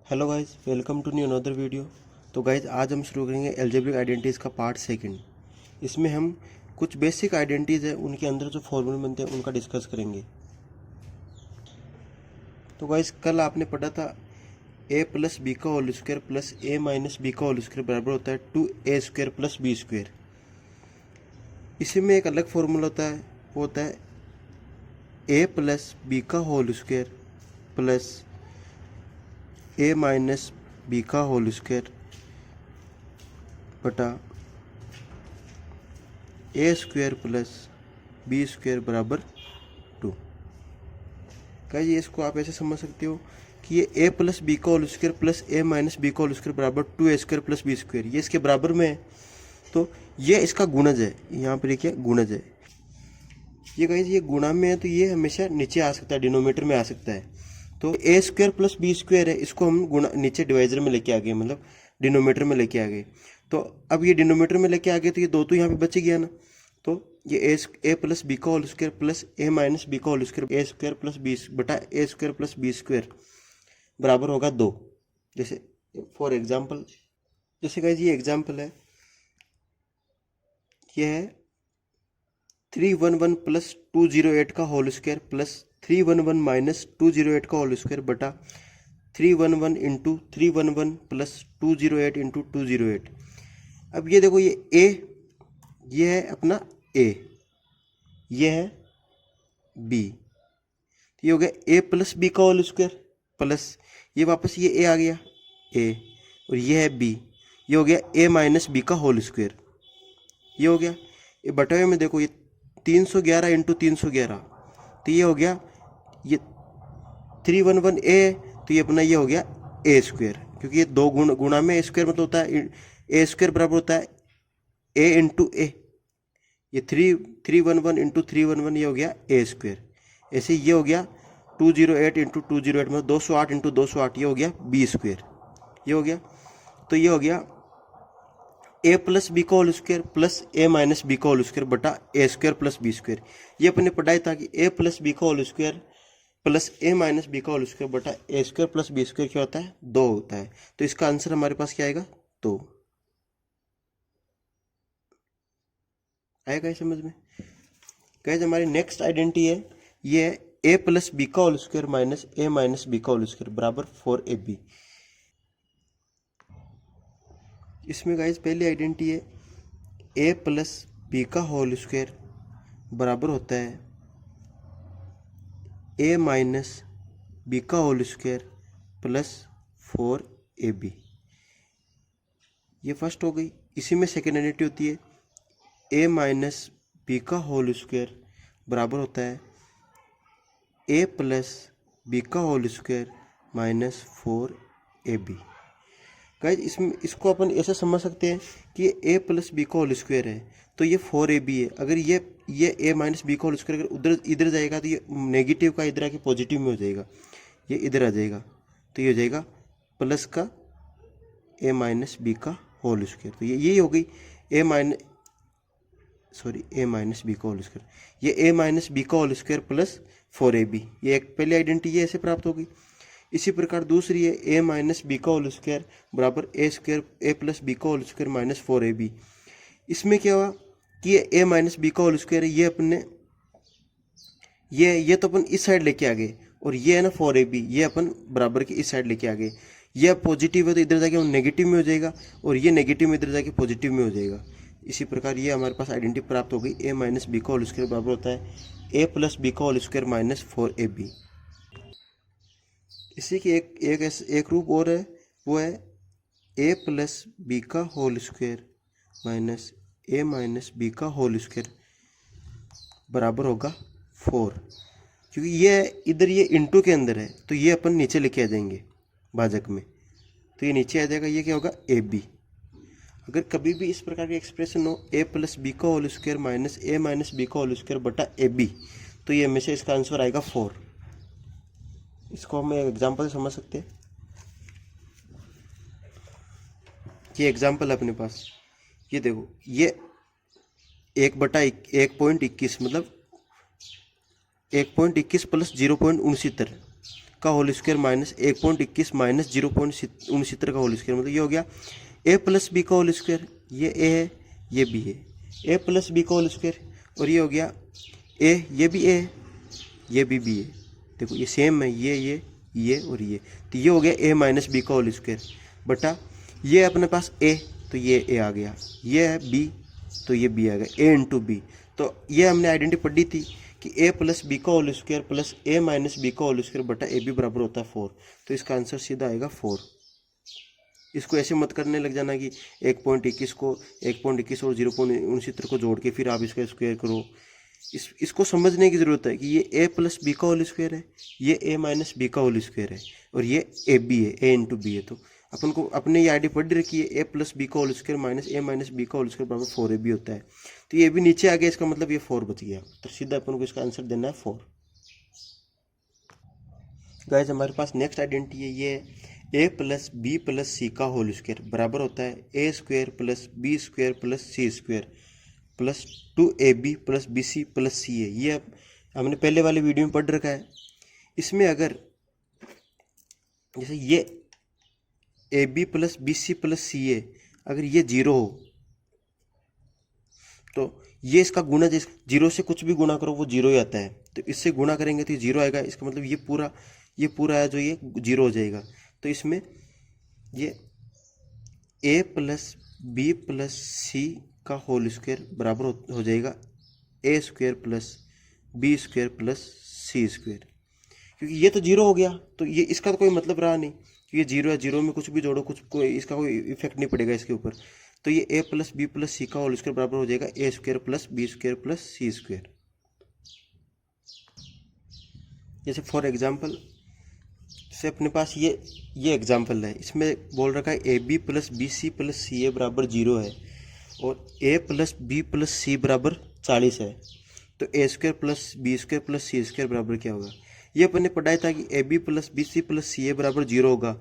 Hello guys, welcome to new another video. तो guys आज हम शुरू करेंगे एल्जेब्रिक आइडेंटिटीज़ का पार्ट सेकंड। इसमें हम कुछ बेसिक आइडेंटिटीज़ है, उनके अंदर जो फॉर्मूले बनते हैं उनका डिस्कस करेंगे। तो गाइज कल आपने पढ़ा था a प्लस बी का whole square plus a minus B का होल स्क्वायर बराबर होता है 2a square plus B square. इसी में एक अलग फॉर्मूला होता है, वो होता है a प्लस बी का whole square plus a minus B का होल स्क्वायर बटा A square plus B square बराबर 2। गाइस ये इसको आप ऐसे समझ सकते हो कि ये ए प्लस बी का होल स्क्वायर प्लस ए माइनस बी का होल स्क्वायर बराबर 2a square plus B square, ये इसके बराबर में है। तो ये इसका गुणज है, यहाँ पर लिखिए गुणज है। ये गाइस ये गुणा में है तो ये हमेशा नीचे आ सकता है, डिनोमीटर में आ सकता है। तो ए स्क्वायर प्लस बी स्क्वायर है, इसको हम गुणा नीचे डिवाइजर में लेके आ गए, मतलब डिनोमीटर में लेके आ गए। तो अब ये डिनोमीटर में लेके आ गए तो ये दो तो यहाँ पे बच गया ना। तो ये ए प्लस बी का होल स्क्वायर प्लस ए माइनस बी का होल स्क्वायर ए स्क्वायर प्लस बी बटा A square plus B square बराबर होगा 2। जैसे फॉर एग्जाम्पल, जैसे गाइस ये एग्जाम्पल है, ये है 311 प्लस 208 का होल स्क्वायर प्लस 311 माइनस 208 का होल स्क्वायर बटा 311 इंटू 311 प्लस 208 इंटू 208। अब ये देखो ये है अपना ए, ये है बी, ये हो गया ए प्लस बी का होल स्क्वायर प्लस ये वापस ये ए आ गया ए, और ये है बी, ये हो गया ए माइनस बी का होल स्क्वायर, ये हो गया। ये बटावे में देखो ये 311 इंटू 311, तो ये हो गया ये 311 ए, तो ये अपना ये हो गया ए स्क्वायर, क्योंकि ये दो गुणा में ए स्क्वायर मतलब होता है ए स्क्वायर बराबर होता है ए इंटू ए। ये 311 इंटू 311 ये हो गया ए स्क्वायर। ऐसे ये हो गया 208 इंटू 208 मतलब 208 इंटू 208, ये हो गया बी स्क्वायर, ये हो गया। तो ये हो गया ए प्लस बी का होल स्क्वायर प्लस ए माइनस बी का होल स्क्वायर बटा A square plus B square. ये अपने पढ़ाई था कि ए प्लस बी का होल स्क्वायर प्लस ए माइनस बी का होल स्क्वायर बटा A square plus B square क्या होता है, 2 होता है। तो इसका आंसर हमारे पास क्या आएगा, 2 आएगा समझ में। गाइस हमारी नेक्स्ट आइडेंटिटी है, ये है ए प्लस बी का होल स्क्वायर माइनस ए माइनस बी का होल स्क्वायर बराबर 4ab। इसमें गाइस पहली आइडेंटिटी है ए प्लस बी का होल स्क्वायर बराबर होता है ए माइनस बी का होल स्क्वायर प्लस 4ab। ये फर्स्ट हो गई। इसी में सेकेंड आइडेंटिटी होती है ए माइनस बी का होल स्क्वायर बराबर होता है ए प्लस बी का whole square minus 4ab। Guys इसमें इसको अपन ऐसे समझ सकते हैं कि ए प्लस बी का होल स्क्वायर है तो ये 4ab है। अगर ये ए माइनस बी का होल स्क्वायर अगर उधर इधर जाएगा तो ये नेगेटिव का इधर आके पॉजिटिव में हो जाएगा, ये इधर आ जाएगा, तो ये हो जाएगा प्लस का ए माइनस बी का होल स्क्वायर। तो ये हो गई ए माइनस बी का होल स्क्वायर, ये ए माइनस बी का होल स्क्वायर प्लस 4ab। ये एक पहली आइडेंटिटी है, ऐसे प्राप्त हो गई। इसी प्रकार दूसरी है ए माइनस बी का होल स्क्वायर बराबर ए प्लस बी का होल स्क्वायर माइनस 4ab। इसमें क्या हुआ कि ये ए माइनस बी का होल स्क्वायर है, ये अपने ये तो अपन इस साइड लेके आ गए, और ये है ना 4ab, ये अपन बराबर के इस साइड लेके आ गए। ये पॉजिटिव है तो इधर जाके वो नेगेटिव में हो जाएगा, और ये नेगेटिव में इधर जाके पॉजिटिव में हो जाएगा। इसी प्रकार ये हमारे पास आइडेंटिटी प्राप्त हो गई ए माइनस बी का होल स्क्वायर बराबर होता है ए प्लस बी का होल स्क्वायर माइनस 4ab। इसी की एक रूप और है, वो है ए प्लस बी का होल स्क्वायर माइनस ए माइनस बी का होल स्क्वायर बराबर होगा 4। क्योंकि ये इधर ये इंटू के अंदर है तो ये अपन नीचे लेके आ जाएंगे भाजक में, तो ये नीचे आ जाएगा, ये क्या होगा ab। अगर कभी भी इस प्रकार की एक्सप्रेशन हो ए प्लस बी का होल स्क्वायर माइनस ए माइनस बी का होल स्क्वायर बटा ab, तो ये हमेशा इसका आंसर आएगा 4। इसको हम एक एग्जांपल समझ सकते हैं। ये एग्जांपल है अपने पास, ये देखो ये 1/1.21 मतलब 1.21 प्लस 0.69 का होल स्क्वायर माइनस 1.21 माइनस 0.69 का होल स्क्वायर, मतलब ये हो गया ए प्लस बी का होल स्क्वायर, ये ए है ये बी है, ए प्लस बी का होल स्क्वायर, और ये हो गया ए, ये भी ए है ये भी बी है, देखो ये सेम है, ये और ये, तो ये हो गया ए माइनस बी का होल स्क्वायर बटा ये अपने पास ए, तो ये ए आ गया, ये है बी तो ये बी आ गया, ए इंटू बी। तो ये हमने आइडेंटिटी पढ़ी थी कि ए प्लस बी का होल स्क्वायर प्लस ए माइनस बी का होल स्क्वायर बटा ए बी बराबर होता है 4, तो इसका आंसर सीधा आएगा 4। इसको ऐसे मत करने लग जाना कि 1.21 को 1.21 और 0.69 को जोड़ के फिर आप इसका स्क्वायर करो। इसको समझने की ज़रूरत है कि ये ए प्लस बी का होल स्क्वायर है, ये ए माइनस बी का होल स्क्वायर है, और ये ए बी है, ए इंटू बी है। तो अपन को अपने ये आईडी पढ़ रखी है, ए प्लस बी का होल स्क्वायर माइनस ए माइनस बी का होल स्क्वायर बराबर 4 ए बी होता है। तो ये भी नीचे आ गया, इसका मतलब ये 4 बच गया, तो सीधा अपन को इसका आंसर देना है 4। गाइस हमारे पास नेक्स्ट आइडेंटिटी है, ये a plus B plus c का होल स्क्वायर बराबर होता है a square plus B square plus C square plus 2ab plus b c plus c ए। ये हमने पहले वाले वीडियो में पढ़ रखा है। इसमें अगर जैसे ये a b plus b c plus c a अगर ये 0 हो तो ये इसका गुणा, जिस 0 से कुछ भी गुणा करो वो 0 ही आता है, तो इससे गुणा करेंगे तो ये 0 आएगा। इसका मतलब ये पूरा है जो ये 0 हो जाएगा। तो इसमें ये a plus B plus c का होल स्क्वायर बराबर हो जाएगा a square plus B square plus C square, क्योंकि ये तो 0 हो गया तो ये इसका तो कोई मतलब रहा नहीं कि ये 0 है, 0 में कुछ भी जोड़ो इसका कोई इफेक्ट नहीं पड़ेगा इसके ऊपर। तो ये a plus B plus c का होल स्क्वायर बराबर हो जाएगा a square plus B square plus C square. जैसे फॉर एग्जाम्पल से अपने पास ये एग्जाम्पल है, इसमें बोल रखा है a b plus b c plus c ए बराबर 0 है और a plus B plus c बराबर 40 है। तो ए square plus B square plus सी स्क्वायर बराबर क्या होगा? ये अपन ने पढ़ाया था कि a b plus b c plus c ए बराबर 0 होगा,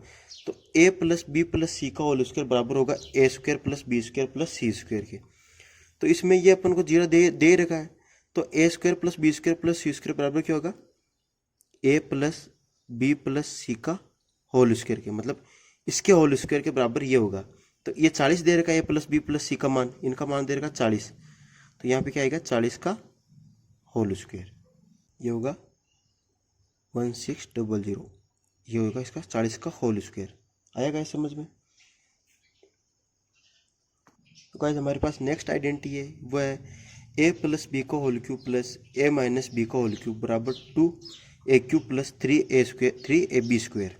तो ए प्लस बी प्लस सी का होल स्क्वायर बराबर होगा a square plus B square plus C square के। तो इसमें ये अपन को 0 दे रखा है, तो ए square plus B square plus सी स्क्वायर बराबर क्या होगा? A plus B plus c का होल स्क्वायर के, मतलब इसके होल स्क्वायर के बराबर ये होगा। तो ये 40 दे रखा है, A plus B plus c का मान, इनका मान दे रखा 40, तो यहाँ पे क्या आएगा 40 का होल स्क्वायर, ये होगा 1600, ये होगा इसका 40 का होल स्क्वायर। आएगा इस समझ में? तो गाइस हमारे पास नेक्स्ट आइडेंटिटी है, वो है ए प्लस बी का होल क्यूब प्लस ए माइनस बी का होल क्यूब बराबर 2a cube plus 3ab square.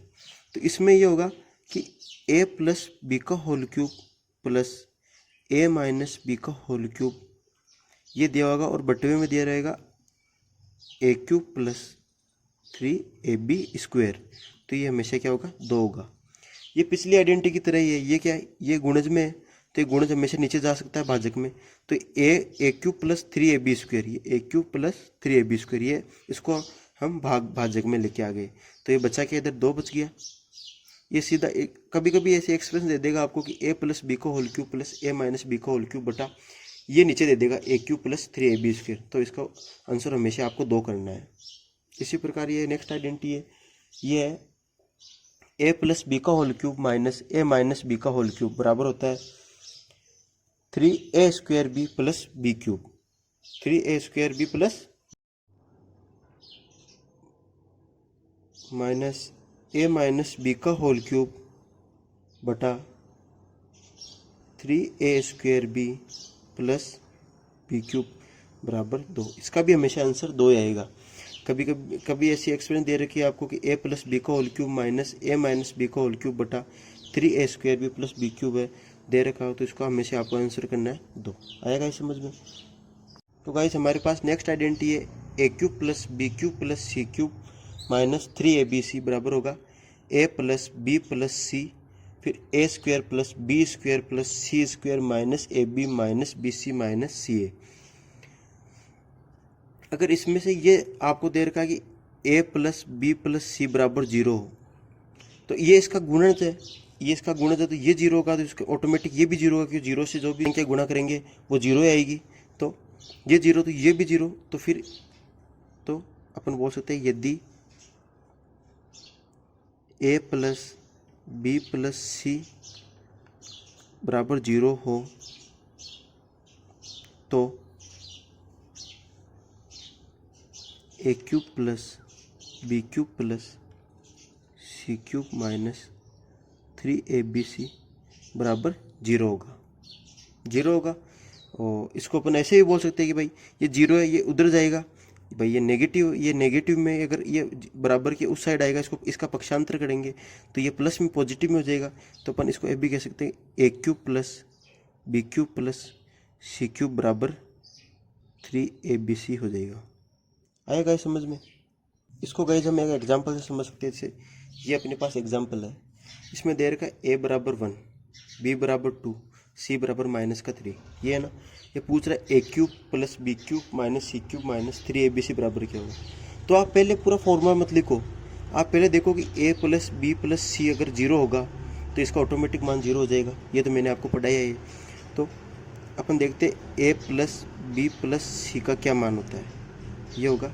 तो इसमें ये होगा कि a प्लस बी का whole cube plus a minus B का होल क्यूब ये दिया होगा और बटवे में दिया रहेगा a cube plus 3ab square. तो ये हमेशा क्या होगा? 2 होगा। ये पिछली आइडेंटिटी की तरह ही है। ये क्या है? ये गुणज में है, तो ये गुणज हमेशा नीचे जा सकता है भाजक में। तो a cube plus 3ab square, ये a cube plus 3ab square, ये इसको हम भाजक में लेके आ गए, तो ये बचा के इधर 2 बच गया। ये सीधा कभी कभी ऐसे एक्सप्रेशन दे देगा आपको कि a प्लस बी का whole cube plus a minus B का होल क्यूब बटा ये नीचे दे देगा a cube plus 3ab square, तो इसका आंसर हमेशा आपको 2 करना है। इसी प्रकार ये नेक्स्ट आइडेंटिटी है, ये है a प्लस बी का whole cube minus a minus B का होल क्यूब बराबर होता है 3a square B plus B cube, 3a square B plus minus a minus B का होल क्यूब बटा 3a square B plus B cube बराबर 2। इसका भी हमेशा आंसर 2 आएगा। कभी ऐसी एक्सप्रेशन दे रखी है आपको कि a प्लस बी का whole cube minus a minus B का होल क्यूब बटा 3a square B plus B cube है, दे रखा हो, तो इसको हमेशा आपको आंसर करना है 2। आएगा इस समझ में? तो गाइस हमारे पास नेक्स्ट आइडेंटिटी है a cube plus B cube plus C cube minus 3abc बराबर होगा a plus B plus c फिर a square plus B square plus C square minus ab minus B C minus C a. अगर इसमें से ये आपको दे रखा है कि a plus B plus c बराबर 0 हो, तो ये इसका गुणज है, ये इसका गुणज है, तो ये 0 होगा, तो इसका ऑटोमेटिक ये भी 0 होगा, क्योंकि 0 से जो भी संख्या गुणा करेंगे वो 0 ही आएगी। तो ये 0 तो ये भी 0, तो फिर तो अपन बोल सकते हैं यदि a plus B plus c बराबर 0 हो तो ए cube plus B cube plus सी क्यूब माइनस 3abc बराबर 0 होगा। 0 होगा। और इसको अपन ऐसे भी बोल सकते हैं कि भाई ये 0 है, ये उधर जाएगा, भाई ये नेगेटिव में अगर ये बराबर के उस साइड आएगा, इसको इसका पक्षांतर करेंगे तो ये प्लस में पॉजिटिव में हो जाएगा। तो अपन इसको ए भी कह सकते हैं a cube plus B cube plus C cube बराबर 3abc हो जाएगा। आएगा ये समझ में? इसको गाइस हम एक एग्जांपल से समझ सकते हैं। जैसे ये अपने पास एग्जांपल है, इसमें दे रखा है ए बराबर 1, बी बराबर 2, सी बराबर -3, ये है ना। ये पूछ रहा है a cube plus B cube minus c cube minus 3abc बराबर क्या होगा। तो आप पहले पूरा फॉर्मूला मत लिखो, आप पहले देखो कि A plus B plus c अगर 0 होगा तो इसका ऑटोमेटिक मान 0 हो जाएगा। ये तो मैंने आपको पढ़ाया है। तो अपन देखते ए प्लस बी प्लस सी का क्या मान होता है। ये होगा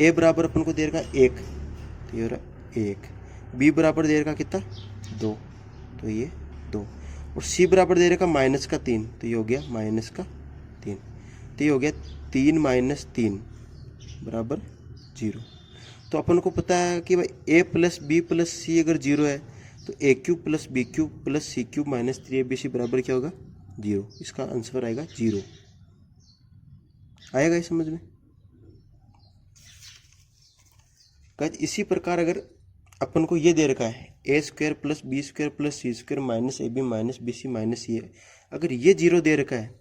ए बराबर अपन को दे रखा 1, तो ये हो रहा 1। बी बराबर दे रखा कितना 2, तो ये 2। और सी बराबर दे रखा -3, तो ये हो गया -3। तो ये हो गया 3 - 3 बराबर 0। तो अपन को पता है कि भाई a plus B plus c अगर 0 है तो ए cube plus B cube plus सी क्यूब माइनस 3abc बराबर क्या होगा 0। इसका आंसर आएगा 0। आएगा ये समझ में? इसी प्रकार अगर अपन को ये दे रखा है a square plus B square plus C square minus A B minus B C minus c है, अगर ये 0 दे रखा है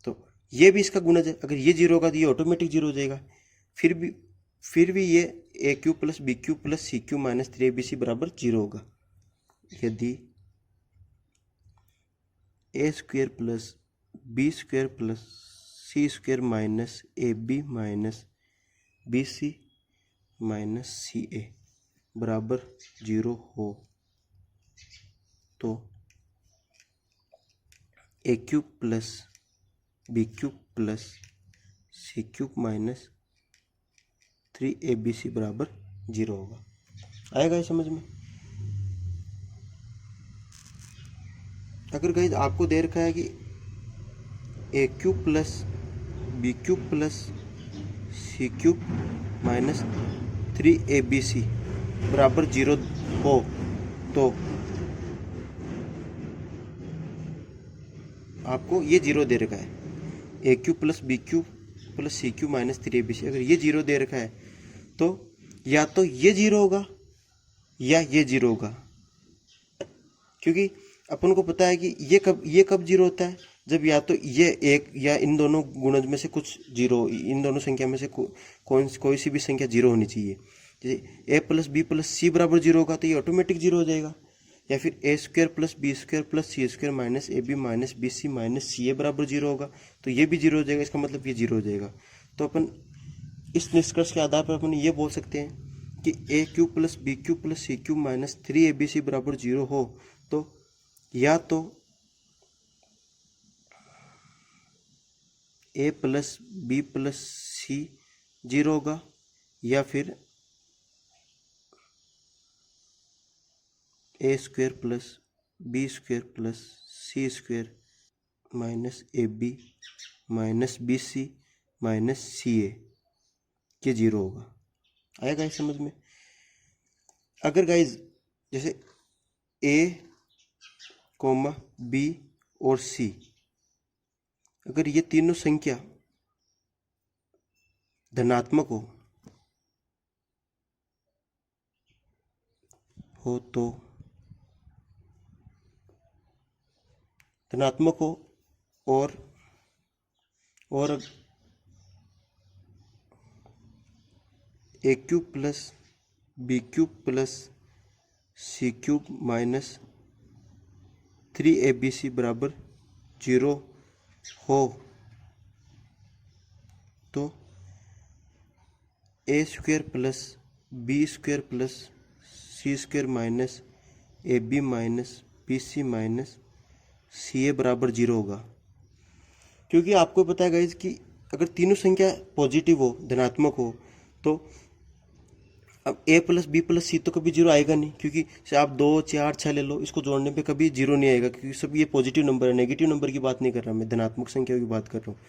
तो ये भी इसका गुणज है। अगर ये 0 होगा तो ये ऑटोमेटिक 0 हो जाएगा। फिर भी ये a cube plus B cube plus C cube minus 3abc बराबर 0 होगा यदि a square plus B square plus C square minus A B minus B C minus सी ए बराबर 0 हो तो ए cube plus B cube plus सी क्यूब माइनस 3abc बराबर 0 होगा। आएगा ये समझ में? अगर गाइस आपको दे रखा है कि ए cube plus B cube plus सी क्यूब माइनस 3abc बराबर 0 हो तो आपको ये 0 दे रखा है a cube plus B cube plus C cube minus 3abc। अगर ये 0 दे रखा है तो या तो ये 0 होगा या ये 0 होगा, क्योंकि अपन को पता है कि ये कब 0 होता है जब या तो ये एक या इन दोनों गुणज में से कुछ 0, इन दोनों संख्या में से कोई सी भी संख्या 0 होनी चाहिए। जैसे ए प्लस बी प्लस सी बराबर 0 होगा तो ये ऑटोमेटिक 0 हो जाएगा। या फिर A square plus B square plus C square minus A B minus B C minus सी ए बराबर 0 होगा तो ये भी 0 हो जाएगा। इसका मतलब ये 0 हो जाएगा। तो अपन इस निष्कर्ष के आधार पर अपन ये बोल सकते हैं कि ए cube plus B cube plus सी क्यूब माइनस 3abc बराबर 0 हो तो या तो ए प्लस बी प्लस सी 0 होगा या फिर A square plus B square plus C square minus A B minus B C minus सी ए ये 0 होगा। आएगा इस समझ में? अगर गाइज जैसे ए कोमा बी और सी अगर ये तीनों संख्या धनात्मक हो तो धनात्मक हो और A cube plus B cube plus C cube minus 3abc बराबर 0 हो तो ए square plus B square plus C square minus A B minus B C minus सी ए बराबर 0 होगा। क्योंकि आपको पता है गाइस कि अगर तीनों संख्या पॉजिटिव हो धनात्मक हो तो अब ए प्लस बी प्लस सी तो कभी जीरो आएगा नहीं, क्योंकि से आप 2 4 6 ले लो, इसको जोड़ने पे कभी जीरो नहीं आएगा, क्योंकि सब ये पॉजिटिव नंबर है, नेगेटिव नंबर की बात नहीं कर रहा मैं, धनात्मक संख्या की बात कर रहा हूँ।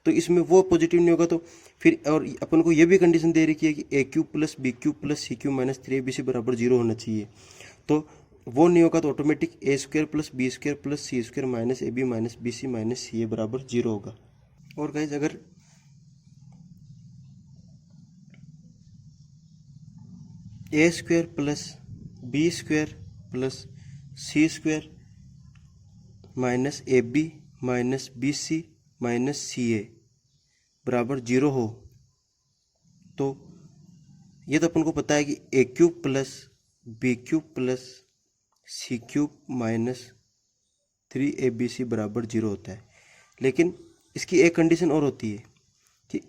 तो इसमें वो पॉजिटिव नहीं होगा, तो फिर और अपन को ये भी कंडीशन दे रखी है कि ए cube plus B cube plus सी क्यूब माइनस 3ab बराबर जीरो होना चाहिए। तो वो नहीं होगा तो automatic A square plus B square plus C square minus A B minus B C minus सी ए बराबर जीरो होगा। और गाइज अगर A square plus B square plus C square minus A B minus B C minus सी ए बराबर zero हो, तो ये तो अपन को पता है कि ए cube plus B cube plus सी क्यूब माइनस 3abc बराबर जीरो होता है। लेकिन इसकी एक कंडीशन और होती है कि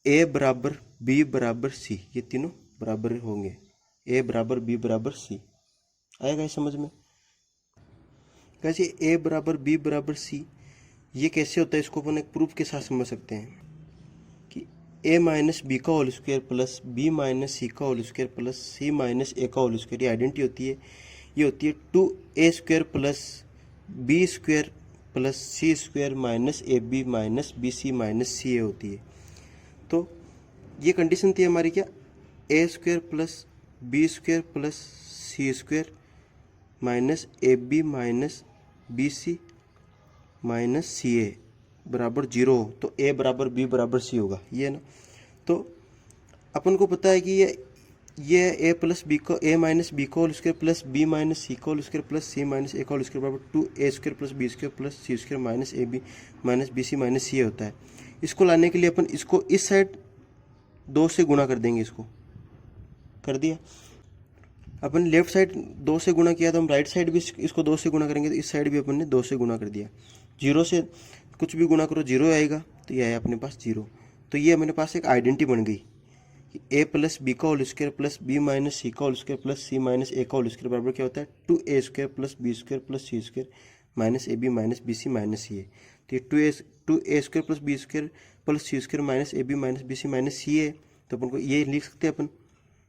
ए बराबर बी बराबर सी, ये तीनों बराबर होंगे, ए बराबर बी बराबर सी। आएगा ये समझ में? कैसे ए बराबर बी बराबर सी ये कैसे होता है, इसको अपन एक प्रूफ के साथ समझ सकते हैं कि ए माइनस बी का whole square plus B minus C का whole square plus C minus A का होल स्क्वायर, ये आइडेंटिटी होती है। ये होती है 2a square plus B square plus C square minus A B minus B C minus C A होती है। तो ये कंडीशन थी हमारी क्या, A square plus B square plus C square minus A B minus B C minus सी ए बराबर zero हो, तो ए बराबर बी बराबर सी होगा, ये है ना। तो अपन को पता है कि ये ए प्लस बी को ए माइनस बी का whole square plus B minus C का whole square plus C minus A का होल स्क्वायर बराबर 2a square plus B square plus C square minus A B minus B C minus C A होता है। इसको लाने के लिए अपन इसको इस साइड 2 से गुणा कर देंगे, इसको कर दिया। अपन लेफ्ट साइड 2 से गुणा किया तो हम राइट साइड भी इसको 2 से गुणा करेंगे, तो इस साइड भी अपन ने 2 से गुणा कर दिया। जीरो से कुछ भी गुणा करो जीरो आएगा, तो ये आया अपने पास जीरो। तो ये अपने पास एक आइडेंटिटी बन गई कि ए प्लस बी का whole square plus B minus C का whole square plus C minus A का होल स्क्वायर बराबर क्या होता है 2a square plus B square plus C square minus A B minus B C minus C A. तो ये 2a square plus B square plus C square minus A B minus B C minus C A. तो अपन को ये लिख सकते हैं अपन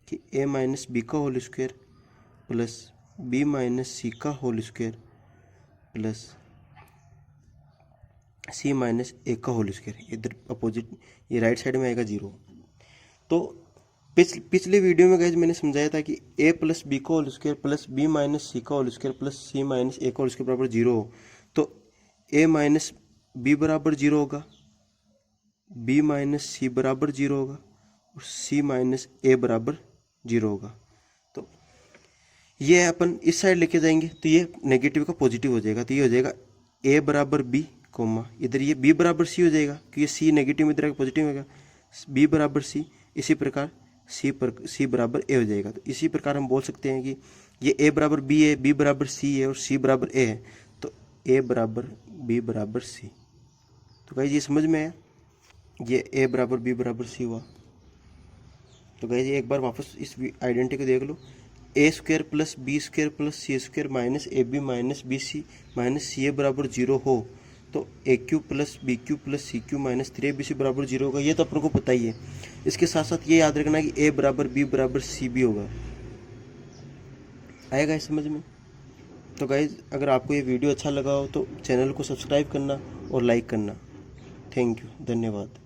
कि ए माइनस बी का whole square plus B minus C का whole square plus C minus A का होल स्क्वायर, इधर अपोजिट ये राइट साइड में आएगा जीरो। तो पिछले वीडियो में गाइज मैंने समझाया था कि ए प्लस बी का whole square plus B minus C का whole square plus C minus A का होल स्क्वायर बराबर जीरो हो, तो ए माइनस बी बराबर जीरो होगा, बी माइनस सी बराबर जीरो होगा और सी माइनस ए बराबर जीरो होगा। तो ये अपन इस साइड लेके जाएंगे तो ये नेगेटिव का पॉजिटिव हो जाएगा, तो ये हो जाएगा ए बराबर बी कोमा इधर ये बी बराबर सी हो जाएगा, क्योंकि ये सी नेगेटिव में इधर पॉजिटिव होगा, बी बराबर सी। इसी प्रकार सी बराबर ए हो जाएगा। तो इसी प्रकार हम बोल सकते हैं कि ये ए बराबर बी है, बी बराबर सी है और सी बराबर ए है, तो ए बराबर बी बराबर सी। तो गाइस ये समझ में आया, ये ए बराबर बी बराबर सी हुआ। तो गाइस ये एक बार वापस इस आइडेंटिटी को देख लो, A square plus B square plus C square minus A B minus B C minus सी ए बराबर जीरो हो, तो ए cube plus B cube plus सी क्यूब माइनस 3abc बराबर जीरो होगा। ये तो अपन को पता ही है। इसके साथ साथ ये याद रखना कि ए बराबर बी बराबर सी भी होगा। आएगा इस समझ में? तो गाइज अगर आपको ये वीडियो अच्छा लगा हो तो चैनल को सब्सक्राइब करना और लाइक करना। थैंक यू, धन्यवाद।